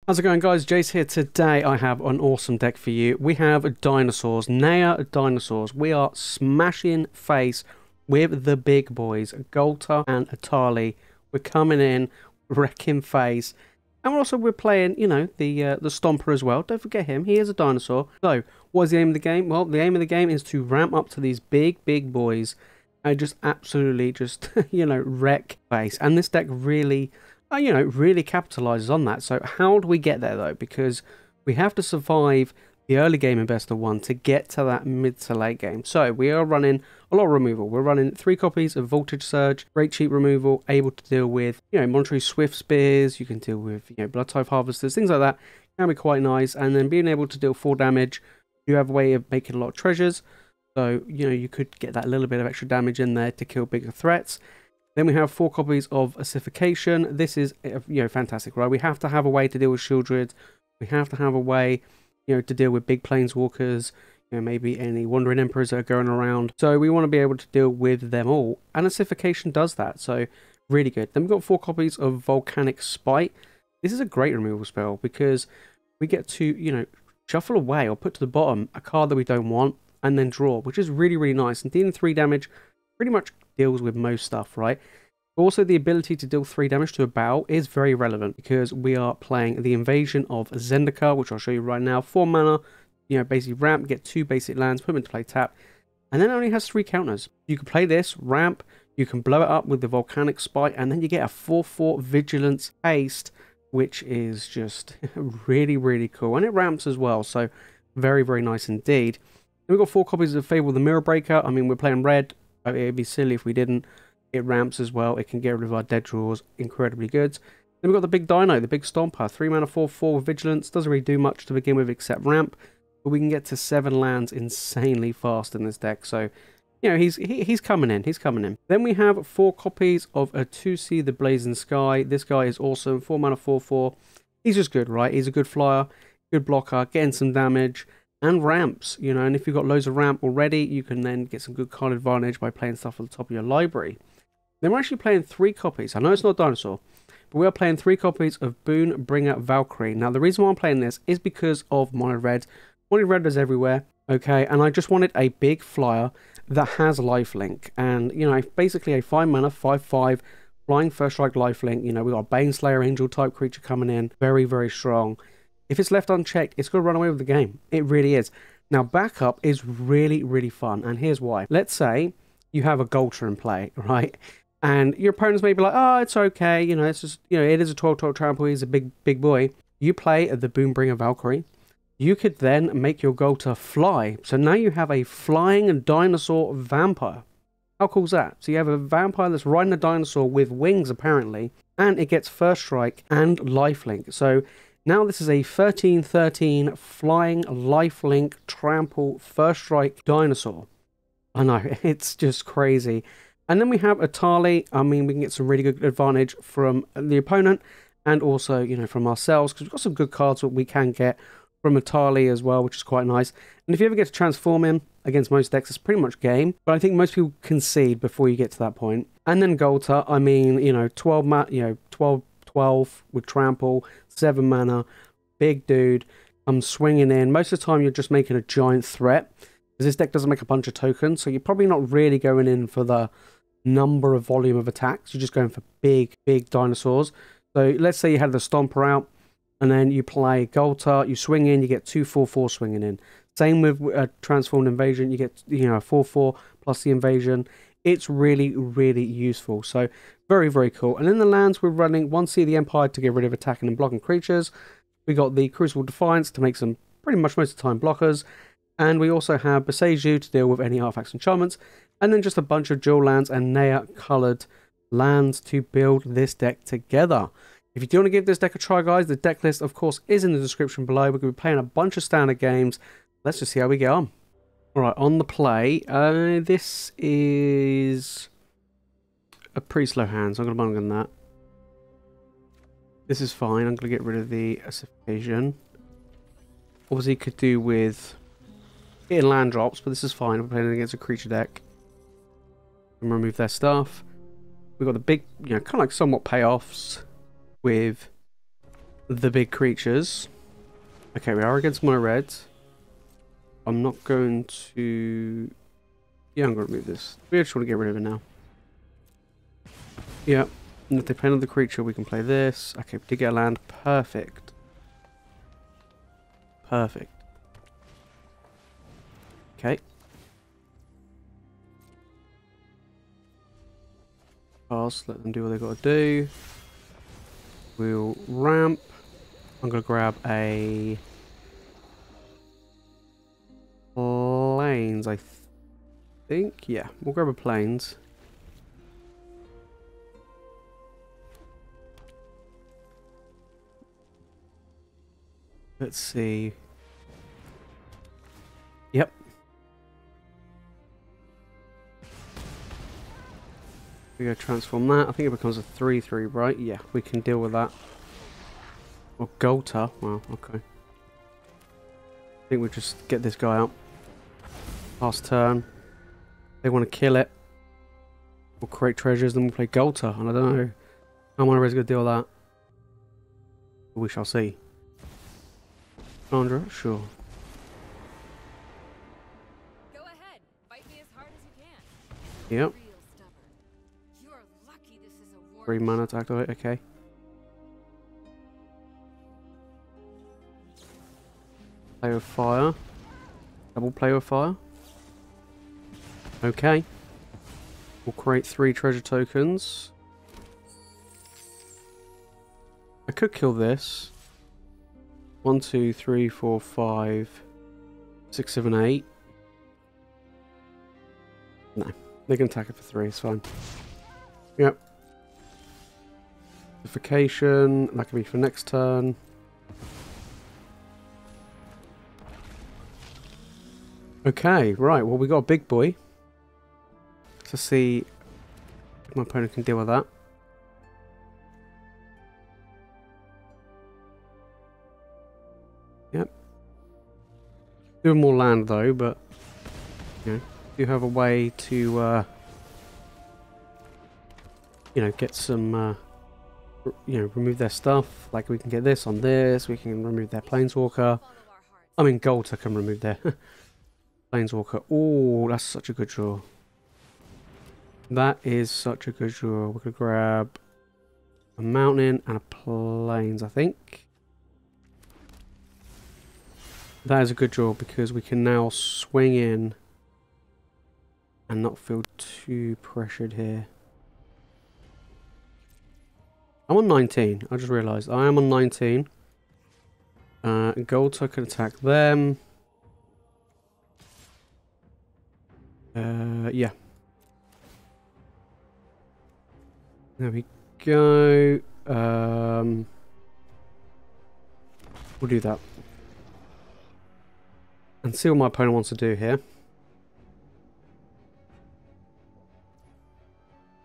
How's it going, guys? Jace here. Today I have an awesome deck for you. We have Dinosaurs, Naya Dinosaurs. We are smashing face with the big boys, Ghalta and Etali. We're coming in, wrecking face. And we're playing, you know, the Stomper as well. Don't forget him. He is a dinosaur. So, what is the aim of the game? Well, the aim of the game is to ramp up to these big boys and just absolutely you know, wreck face. And this deck really... you know, really capitalizes on that. So how do we get there though? Because we have to survive the early game in best of one to get to that mid to late game. So we are running a lot of removal. We're running 3 copies of Voltage Surge, great cheap removal, able to deal with, you know, Monetary Swift Spears. You can deal with, you know, Blood Type Harvesters, things like that. Can be quite nice. And then being able to deal 4 damage, you have a way of making a lot of treasures. So, you know, you could get that little bit of extra damage in there to kill bigger threats. Then we have 4 copies of Ossification. This is, you know, fantastic, right? We have to have a way to deal with Shieldred. We have to have a way, you know, to deal with big Planeswalkers. You know, maybe any Wandering Emperors that are going around. So we want to be able to deal with them all. And Ossification does that, so really good. Then we've got 4 copies of Volcanic Spite. This is a great removal spell because we get to, you know, shuffle away or put to the bottom a card that we don't want and then draw, which is really nice. And dealing 3 damage pretty much deals with most stuff, right? Also, the ability to deal 3 damage to a battle is very relevant because we are playing the Invasion of Zendikar, which I'll show you right now. 4 mana, you know, basically ramp, get 2 basic lands, put them into play tap, and then it only has 3 counters. You can play this, ramp, you can blow it up with the Volcanic Spite, and then you get a 4/4 Vigilance Haste, which is just really cool. And it ramps as well, so very nice indeed. Then we've got 4 copies of Fable the Mirror Breaker. I mean, we're playing red. It'd be silly if we didn't. It ramps as well. It can get rid of our dead draws. Incredibly good. Then we've got the big dino, the big stomper. 3 mana 4/4 with vigilance. Doesn't really do much to begin with except ramp. But we can get to 7 lands insanely fast in this deck. So, you know, he's coming in. He's coming in. Then we have 4 copies of Atsushi the Blazing Sky. This guy is awesome. 4 mana 4/4. He's just good, right? He's a good flyer, good blocker, getting some damage. And ramps, you know, and if you've got loads of ramp already, you can then get some good card advantage by playing stuff at the top of your library. Then we're actually playing 3 copies. I know it's not a dinosaur, but we are playing 3 copies of Boon-Bringer Valkyrie. Now, the reason why I'm playing this is because of mono red. Mono red is everywhere, okay, and I just wanted a big flyer that has lifelink. And, you know, basically a 5 mana, 5/5, flying first strike lifelink. You know, we've got a Baneslayer Angel type creature coming in, very strong. If it's left unchecked, it's going to run away with the game. It really is. Now, backup is really fun, and here's why. Let's say you have a Ghalta in play, right? And your opponents may be like, oh, it's okay, you know, it's just, you know, it is a 12/12 trample, he's a big boy. You play the Boon-Bringer Valkyrie. You could then make your Ghalta fly. So now you have a flying dinosaur vampire. How cool is that? So you have a vampire that's riding a dinosaur with wings, apparently, and it gets first strike and lifelink. So now this is a 13/13 flying lifelink trample first strike dinosaur. I know, it's just crazy. And then we have Etali. I mean, we can get some really good advantage from the opponent and also, you know, from ourselves because we've got some good cards that we can get from Etali as well, which is quite nice. And if you ever get to transform him against most decks, it's pretty much game. But I think most people concede before you get to that point. And then Ghalta, I mean, you know, 12 with trample, 7 mana, big dude. I'm swinging in. Most of the time, you're just making a giant threat because this deck doesn't make a bunch of tokens, so you're probably not really going in for the number of volume of attacks. You're just going for big dinosaurs. So let's say you had the Stomper out, and then you play Ghalta, you swing in, you get 2 4/4 swinging in. Same with Transformed Invasion, you get, you know, 4/4 plus the Invasion. It's really useful. So very cool. And in the lands we're running 1 Sea of the Empire to get rid of attacking and blocking creatures. We got the Crucible Defiance to make some pretty much most of the time blockers. And we also have Boseiju to deal with any artifacts and enchantments. And then just a bunch of dual lands and Naya coloured lands to build this deck together. If you do want to give this deck a try, guys, the deck list, of course, is in the description below. We're going to be playing a bunch of standard games. Let's just see how we get on. Alright, on the play, this is a pretty slow hand, so I'm going to bung on that. This is fine. I'm going to get rid of the Ossification. Obviously, could do with getting land drops, but this is fine. I'm playing against a creature deck. And remove their stuff. We've got the big, you know, kind of like somewhat payoffs with the big creatures. Okay, we are against mono red. I'm not going to... Yeah, I'm going to remove this. We just want to get rid of it now. Yeah. And if they play another creature, we can play this. Okay, we did get a land. Perfect. Perfect. Okay. Pass, let them do what they got to do. We'll ramp. I'm going to grab a... Plains, I think. Yeah, we'll grab a plains. Let's see. Yep. We go transform that. I think it becomes a 3/3, right? Yeah, we can deal with that. Or Ghalta. Wow, okay. I think we'll just get this guy out. Last turn. They want to kill it. We'll create treasures, then we'll play Ghalta. And I don't know how Mono Red's going to deal with that. We shall see. Sandra, sure. Go ahead, fight me as hard as you can. Yep. You are lucky this is a war. 3 mana to activate, okay. Play with fire. Double play with fire. Okay. We'll create 3 treasure tokens. I could kill this. 1, 2, 3, 4, 5, 6, 7, 8. No, they can attack it for 3, it's fine. Yep. Ossification, that can be for next turn. Okay, right, well we got a big boy. Let's see if my opponent can deal with that. Yep. Do more land though, but you know, do have a way to you know, get some you know, remove their stuff. Like we can get this on this, we can remove their planeswalker. I mean Ghalta can remove their planeswalker. Oh, that's such a good draw. That is such a good draw. We could grab a mountain and a plains, I think. That is a good draw because we can now swing in and not feel too pressured here. I'm on 19. I just realised I am on 19. Ghalta can attack them. Yeah. There we go. We'll do that. And see what my opponent wants to do here.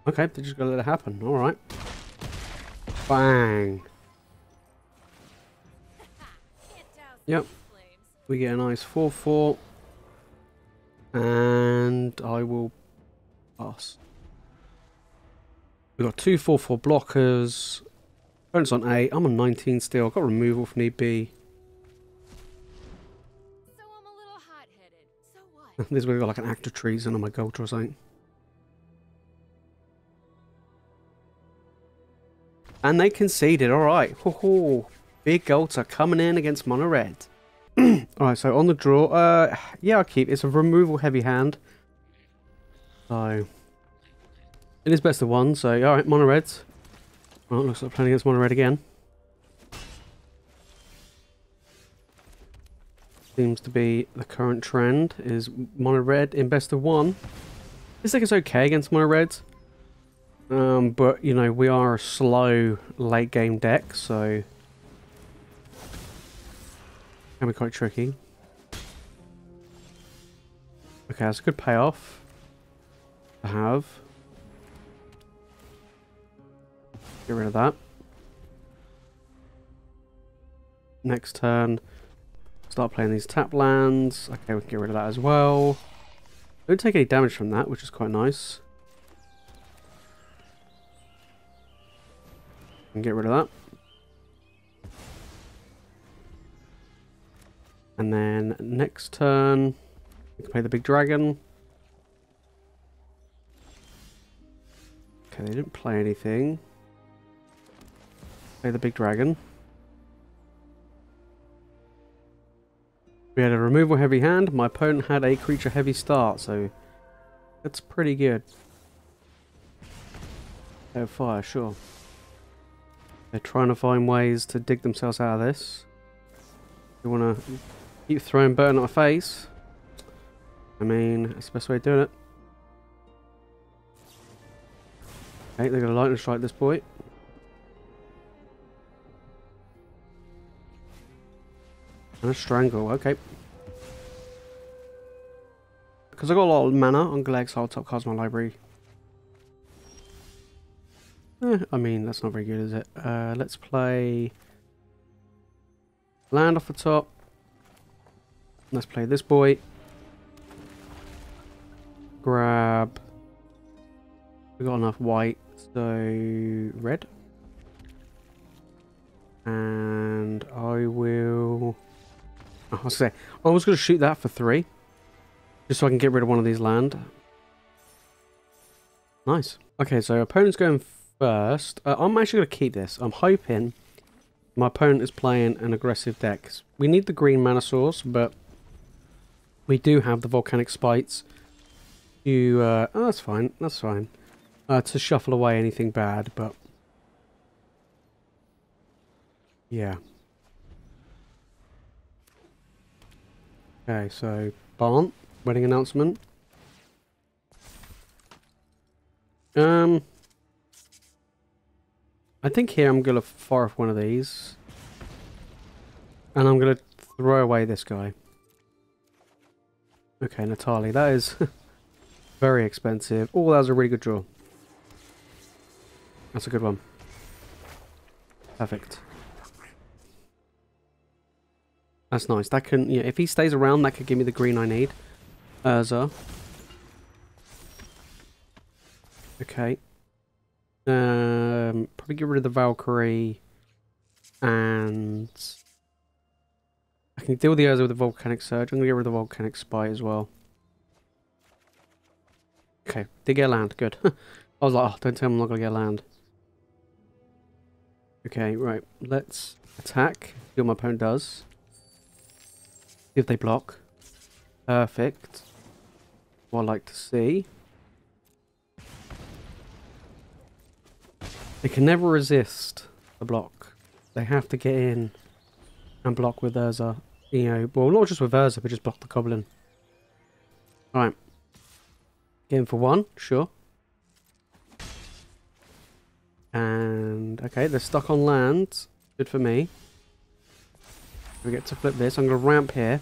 Okay, they're just going to let it happen. Alright. Bang. Yep. We get a nice 4/4. And I will pass. We've got 2 4/4 blockers. Opponent's on 8. I'm on 19 still. I've got removal if need be. This is where we've got like an act of treason on my Ghalta or something. And they conceded, alright. Big Ghalta coming in against mono red. Alright, so on the draw, yeah, I'll keep. It's a removal heavy hand. So, it is best of 1, so alright, mono reds. Well, looks like playing against mono red again. Seems to be the current trend, is mono red in best of 1. This deck is okay against mono reds. But, you know, we are a slow late game deck, so can be quite tricky. Okay, that's a good payoff to have. Get rid of that. Next turn, start playing these tap lands. Okay, we can get rid of that as well. Don't take any damage from that, which is quite nice. And get rid of that. And then next turn, we can play the big dragon. Okay, they didn't play anything. Play the big dragon. We had a removal heavy hand. My opponent had a creature heavy start, so that's pretty good. Oh, fire, sure. They're trying to find ways to dig themselves out of this. You want to keep throwing burn at my face? I mean, that's the best way of doing it. Okay, they're going to lightning strike this boy. And a strangle, okay. Because I've got a lot of mana, I'm going to exile top cards in my library. I mean, that's not very good, is it? Let's play land off the top. Let's play this boy. Grab. We got enough white, so red. And I will. I'll say I was going to shoot that for 3, just so I can get rid of one of these land. Nice. Okay, so opponent's going first. I'm actually going to keep this. I'm hoping my opponent is playing an aggressive deck. We need the green mana source, but we do have the Volcanic Spites. Oh, that's fine. That's fine. To shuffle away anything bad, but yeah. Okay, so Barn, wedding announcement. I think here I'm going to fire off one of these. And I'm going to throw away this guy. Okay, Etali, that is very expensive. Oh, that was a really good draw. That's a good one. Perfect. That's nice. That can, yeah, if he stays around, that could give me the green I need. Urza. Okay. Probably get rid of the Valkyrie. And I can deal with the Urza with the Volcanic Surge. I'm going to get rid of the Volcanic Spite as well. Okay, did get land. Good. I was like, oh, don't tell me I'm not going to get land. Okay, right. Let's attack. See what my opponent does. See if they block. Perfect. What I like to see. They can never resist the block. They have to get in and block with Urza. You know, well, not just with Urza, but just block the Goblin. Alright. Get in for 1, sure. And, okay, they're stuck on land. Good for me. We get to flip this. I'm going to ramp here.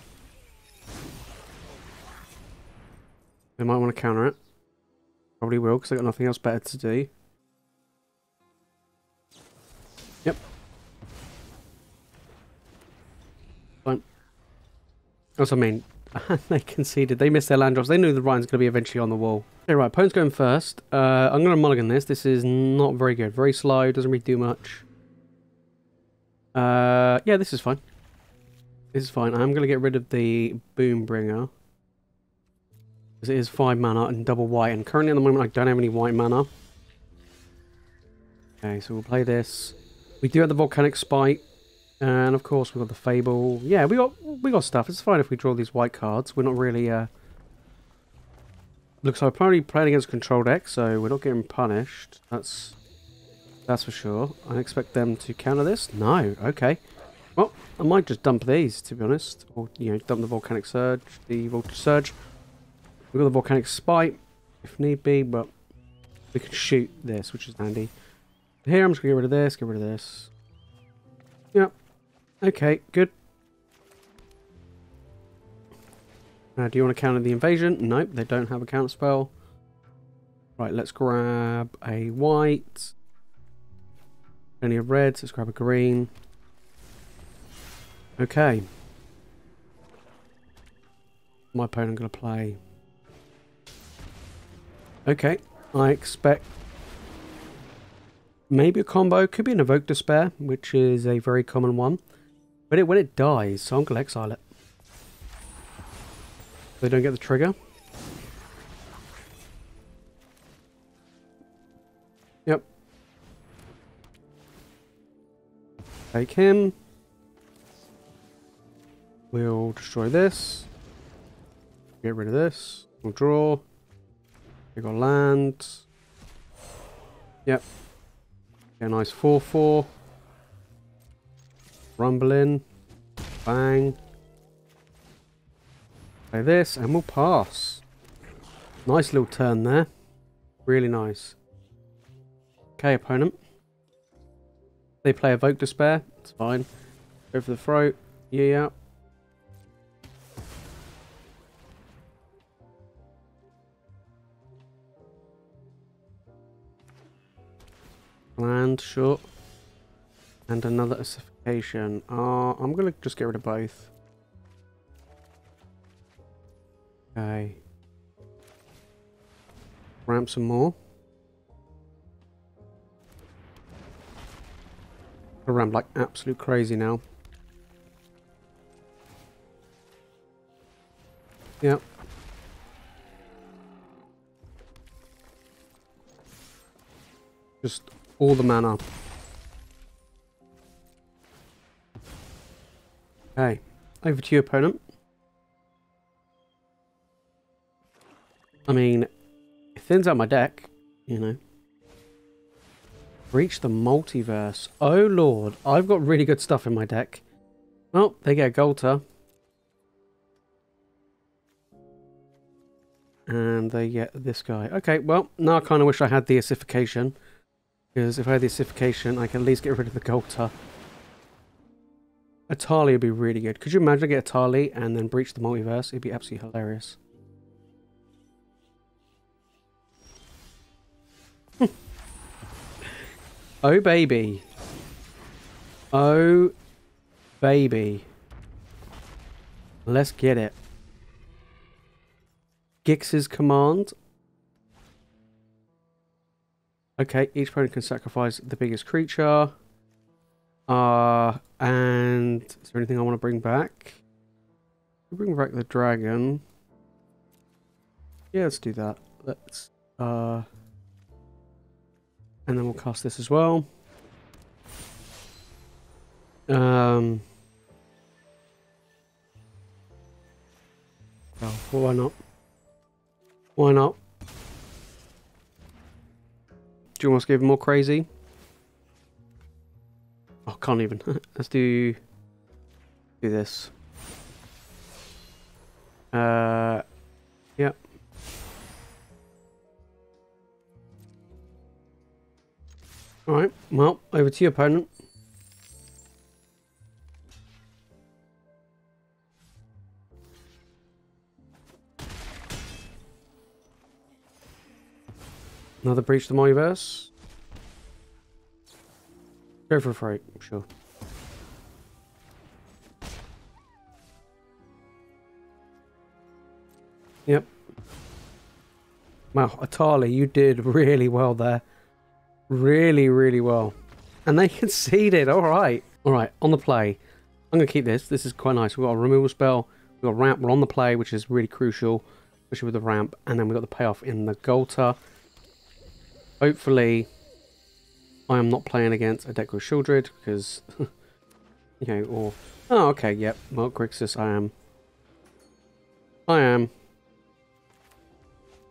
They might want to counter it. Probably will, because they've got nothing else better to do. Yep. Fine. That's what I mean. They conceded. They missed their land drops. They knew the Ryan's going to be eventually on the wall. Okay, right. Opponent's going first. I'm going to mulligan this. This is not very good. Very slow. Doesn't really do much. Yeah, this is fine. This is fine. I'm going to get rid of the Boon-Bringer. Because it is 5 mana and double white. And currently at the moment I don't have any white mana. Okay, so we'll play this. We do have the Volcanic Spite. And of course we've got the Fable. Yeah, we got stuff. It's fine if we draw these white cards. We're not really looks like we're probably playing against control deck, so we're not getting punished. That's for sure. I expect them to counter this. No, okay. Well, I might just dump these, to be honest. Or, you know, dump the Volcanic Surge, the Voltage Surge. We've got the Volcanic Spite, if need be, but we can shoot this, which is handy. Here, I'm just going to get rid of this, get rid of this. Yep. Okay, good. Do you want to counter the invasion? Nope, they don't have a counter spell. Right, let's grab a white. Plenty of reds, let's grab a green. Okay. My opponent going to play. Okay, I expect maybe a combo. Could be an Evoke Despair, which is a very common one. But when it dies, so I'm going to exile it. They don't get the trigger. Yep. Take him. We'll destroy this. Get rid of this. We'll draw. We got land. Yep. Get a nice 4-4. Rumble in. Bang. Play this and we'll pass. Nice little turn there. Really nice. Okay, opponent. They play Evoke Despair. It's fine. Go for the throat. Yeah. Land, sure. And another Ossification. I'm going to just get rid of both. Okay. Ramp some more. I ramp like absolute crazy now. Yep. Just all the mana. Okay. Over to you, opponent. I mean, it thins out my deck, you know. Reach the multiverse. Oh lord, I've got really good stuff in my deck. Well, they get a Ghalta. And they get this guy. Okay, well, now I kind of wish I had the Ossification. Because if I had the Ossification, I can at least get rid of the Ghalta. Etali would be really good. Could you imagine I get Etali and then breach the multiverse? It'd be absolutely hilarious. Oh baby. Oh baby. Let's get it. Gix's command. Okay, each opponent can sacrifice the biggest creature. And is there anything I want to bring back? Bring back the dragon. Yeah, let's do that. Let's and then we'll cast this as well. Oh, why not? Why not? Do you want us to give more crazy? Oh, can't even. Let's do this. Yep. Alright, well, over to you, opponent. Another breach the multiverse. Go for a fright, sure. Yep. Wow, Etali, you did really well there. Really, really well. And they conceded, alright. Alright, on the play. I'm going to keep this. This is quite nice. We've got a removal spell. We've got a ramp. We're on the play, which is really crucial. Especially with the ramp. And then we've got the payoff in the Ghalta. Hopefully, I am not playing against a deck with Shieldred, because, you know, or... Oh, okay, yep. Well, Grixis, I am.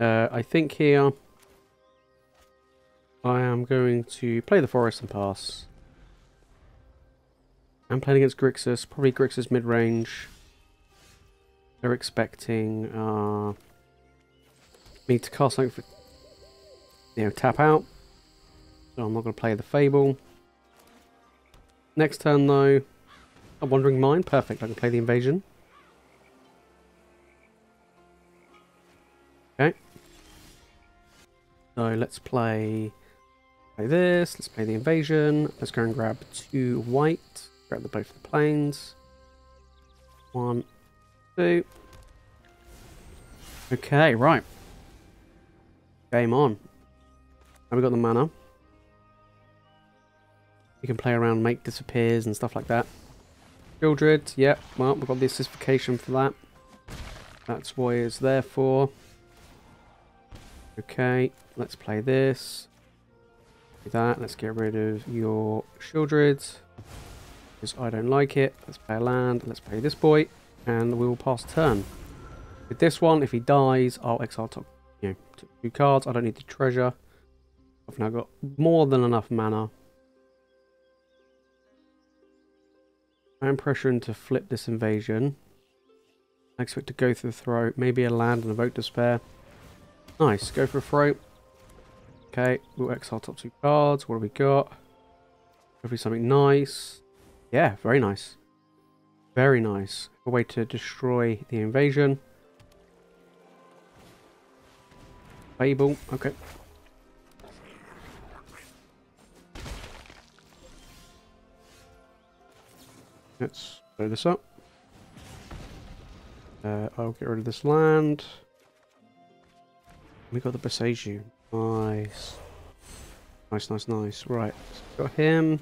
I think here, I am going to play the Forest and pass. I'm playing against Grixis, probably Grixis mid-range. They're expecting me to cast something for, you know, tap out. So I'm not going to play the Fable. Next turn though, a Wandering Mind, perfect, I can play the Invasion. Okay. So let's play this, let's play the Invasion, let's go and grab 2 white, grab both of the planes. 1, 2. Okay, right. Game on. Now we've got the mana. You can play around, make disappears and stuff like that. Shieldred, yep, well, we've got the Ossification for that. That's what it's there for. Okay, let's play this. Do that. Let's get rid of your Shieldred, because I don't like it. Let's play a land. Let's play this boy, and we will pass turn. With this one, if he dies, I'll exile top, two cards. I don't need the treasure. I've now got more than enough mana. I'm pressuring to flip this invasion. I expect to go through the throat. Maybe a land and evoke despair. Nice. Go for a throat. Okay. We'll exile top 2 cards. What have we got? Hopefully something nice. Yeah, very nice. Very nice. A way to destroy the invasion. Fable. Okay. Let's blow this up. I'll get rid of this land. We got the Boseiju. Nice. Nice, nice, nice. Right. Got him.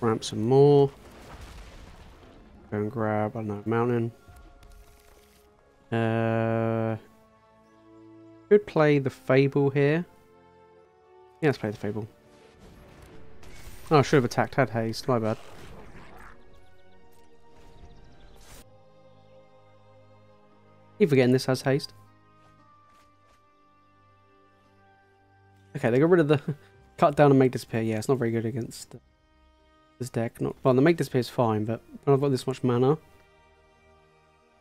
Ramp some more. Go and grab, I don't know, mountain. Could play the Fable here. Yeah, let's play the Fable. Oh, I should have attacked, had haste. My bad. Keep forgetting this has haste. Okay, they got rid of the cut down and make disappear. Yeah, it's not very good against this deck. Well, the make disappear is fine, but when I've got this much mana,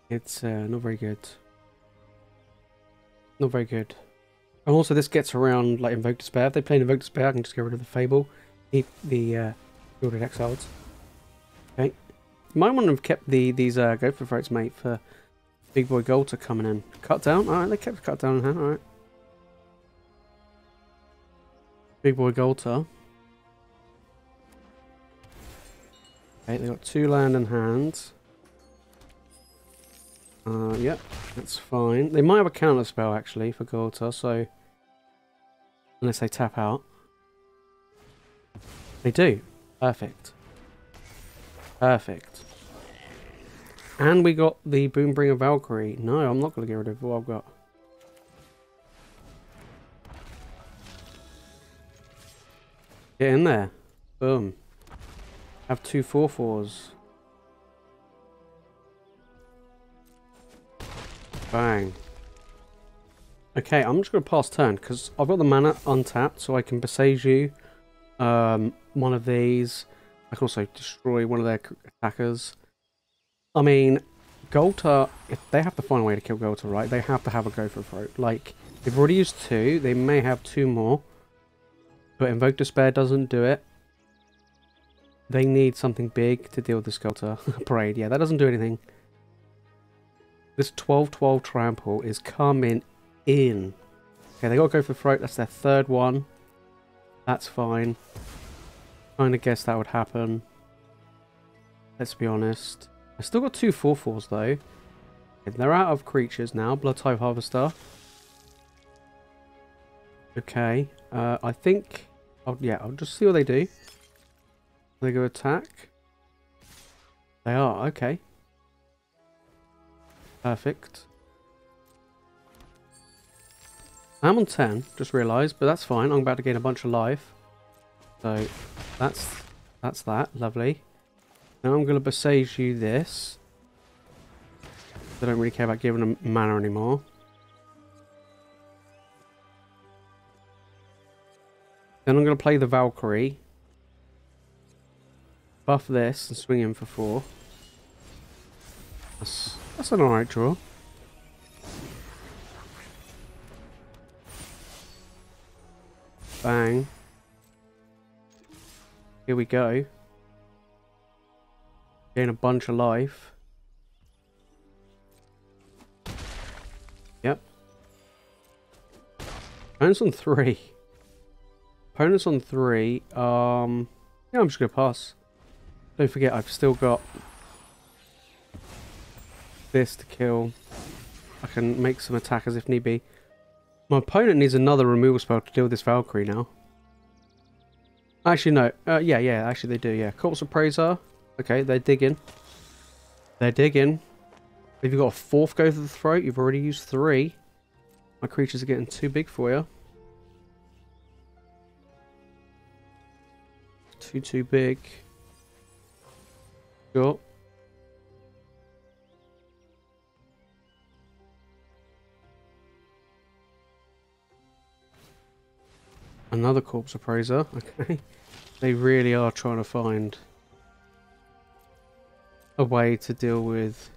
it's not very good. Not very good. And also, this gets around like Invoke Despair. If they play Invoke Despair, I can just get rid of the Fable, keep the Gilded Exiles. Okay, you might want to have kept these Go for Throats, mate, for Big Boy Ghalta coming in. Cut down? Alright, they kept cut down in hand, alright. Big Boy Ghalta. Okay, they got 2 land in hand. Yep, that's fine. They might have a counter spell actually for Ghalta, so unless they tap out. They do. Perfect. Perfect. And we got the Boon-Bringer Valkyrie. No, I'm not going to get rid of what I've got. Get in there. Boom. Have 2 4/4s. Bang. Okay, I'm just going to pass turn because I've got the mana untapped, so I can Boseiju one of these. I can also destroy one of their attackers. I mean, Ghalta, if they have to find a way to kill Ghalta, right, they have to have a Go for Throat. Like, they've already used 2, they may have 2 more. But Invoke Despair doesn't do it. They need something big to deal with this Ghalta Parade. Yeah, that doesn't do anything. This 12/12 Trample is coming in. Okay, they got to go for Throat. That's their 3rd one. That's fine. Kind of guessed that would happen. Let's be honest. I still got 2 4/4s though. Okay, they're out of creatures now. Blood type Harvester. Okay. I think... I'll just see what they do. They go attack. They are. Okay. Perfect. I'm on 10, just realised, but that's fine. I'm about to gain a bunch of life. So, that's that. Lovely. Now I'm going to Boseiju this. I don't really care about giving them mana anymore. Then I'm going to play the Valkyrie. Buff this and swing in for 4. That's an alright draw. Bang. Here we go. Gain a bunch of life. Yep. Opponents on 3. Opponents on 3. Yeah, I'm just gonna pass. Don't forget, I've still got this to kill. I can make some attackers if need be. My opponent needs another removal spell to deal with this Valkyrie now. Actually, no. Yeah, actually they do, yeah. Corpse Appraiser. Okay, they're digging. They're digging. If you've got a fourth go to the throat, you've already used 3. My creatures are getting too big for you. Too big. Sure. Another corpse appraiser. Okay. They really are trying to find a way to deal with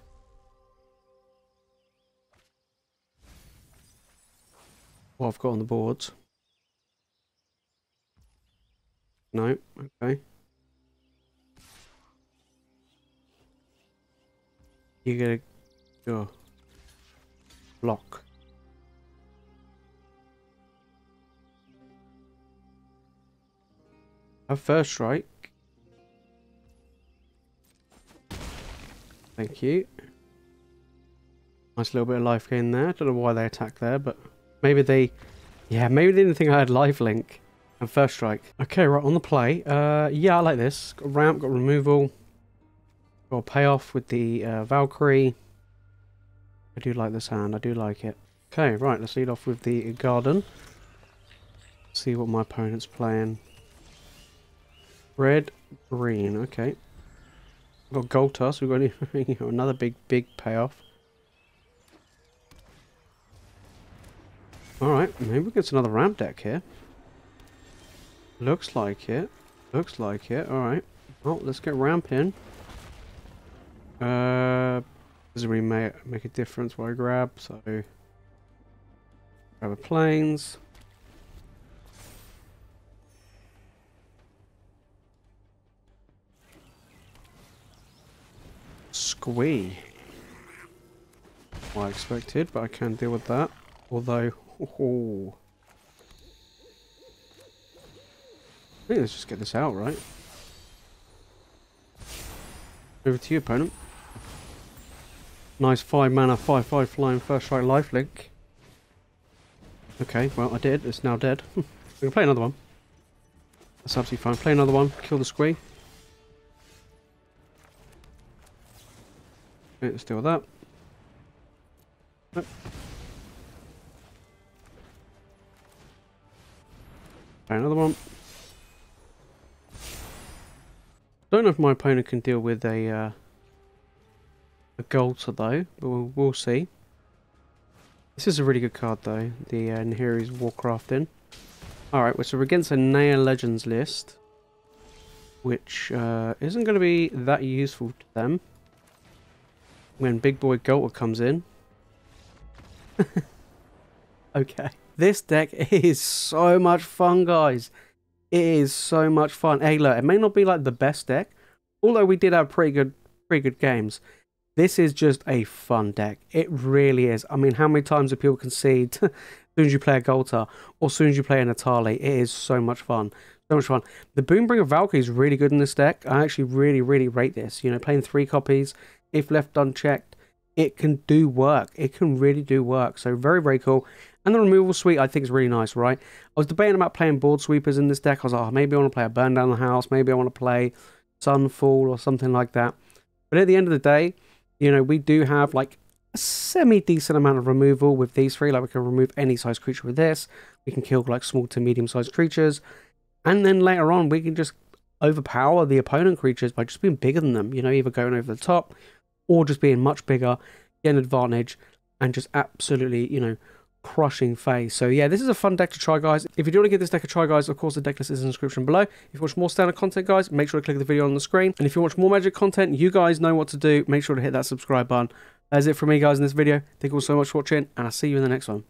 what I've got on the boards. No, okay. You gotta go block. Have first strike. Thank you. Nice little bit of life gain there. Don't know why they attacked there, but maybe they... Yeah, maybe they didn't think I had lifelink. And first strike. Okay, right, on the play. Yeah, I like this. Got ramp, got removal. Got a payoff with the Valkyrie. I do like this hand. I do like it. Okay, right, let's lead off with the garden. See what my opponent's playing. Red, green, okay. We've got Ghalta, so we've got another big payoff. Alright, maybe we get another ramp deck here. Looks like it. Looks like it. Alright. Well, let's get ramp in. Doesn't really make a difference what I grab, so... Grab a plains. Squee. What I expected, but I can deal with that. Although... Oh. I think let's just get this out, right? Over to you, opponent. Nice 5 mana, 5/5 flying first strike lifelink. Okay, well I did. It's now dead. We can play another one. That's absolutely fine. Play another one. Kill the squee. Okay, let's deal with that. Nope. Play another one. Don't know if my opponent can deal with a Ghalta though, but we'll see. This is a really good card though, the Nahiri's Warcrafting. Alright, so we're against a Naya Legends list, which isn't going to be that useful to them when big boy Ghalta comes in. Okay. This deck is so much fun, guys. It is so much fun. Hey, look, it may not be like the best deck, although we did have pretty good games. This is just a fun deck. It really is. I mean, how many times do people concede as soon as you play a Ghalta or as soon as you play an Etali? It is so much fun. So much fun. The Boon-Bringer Valkyrie is really good in this deck. I actually really rate this. You know, playing 3 copies, if left unchecked, it can do work. It can really do work. So very cool. And the removal suite I think is really nice, right? I was debating about playing board sweepers in this deck. I was like, oh, maybe I want to play a Burn Down the House. Maybe I want to play Sunfall or something like that. But at the end of the day, you know, we do have like a semi-decent amount of removal with these 3. Like we can remove any size creature with this. We can kill like small to medium-sized creatures. And then later on, we can just overpower the opponent creatures by just being bigger than them. You know, either going over the top or just being much bigger, get an advantage, and just absolutely, you know, crushing face. So yeah, this is a fun deck to try, guys. If you do want to give this deck a try, guys, of course the deck list is in the description below. If you watch more standard content, guys, make sure to click the video on the screen. And if you watch more Magic content, you guys know what to do. Make sure to hit that subscribe button. That's it from me, guys, in this video. Thank you all so much for watching, and I'll see you in the next one.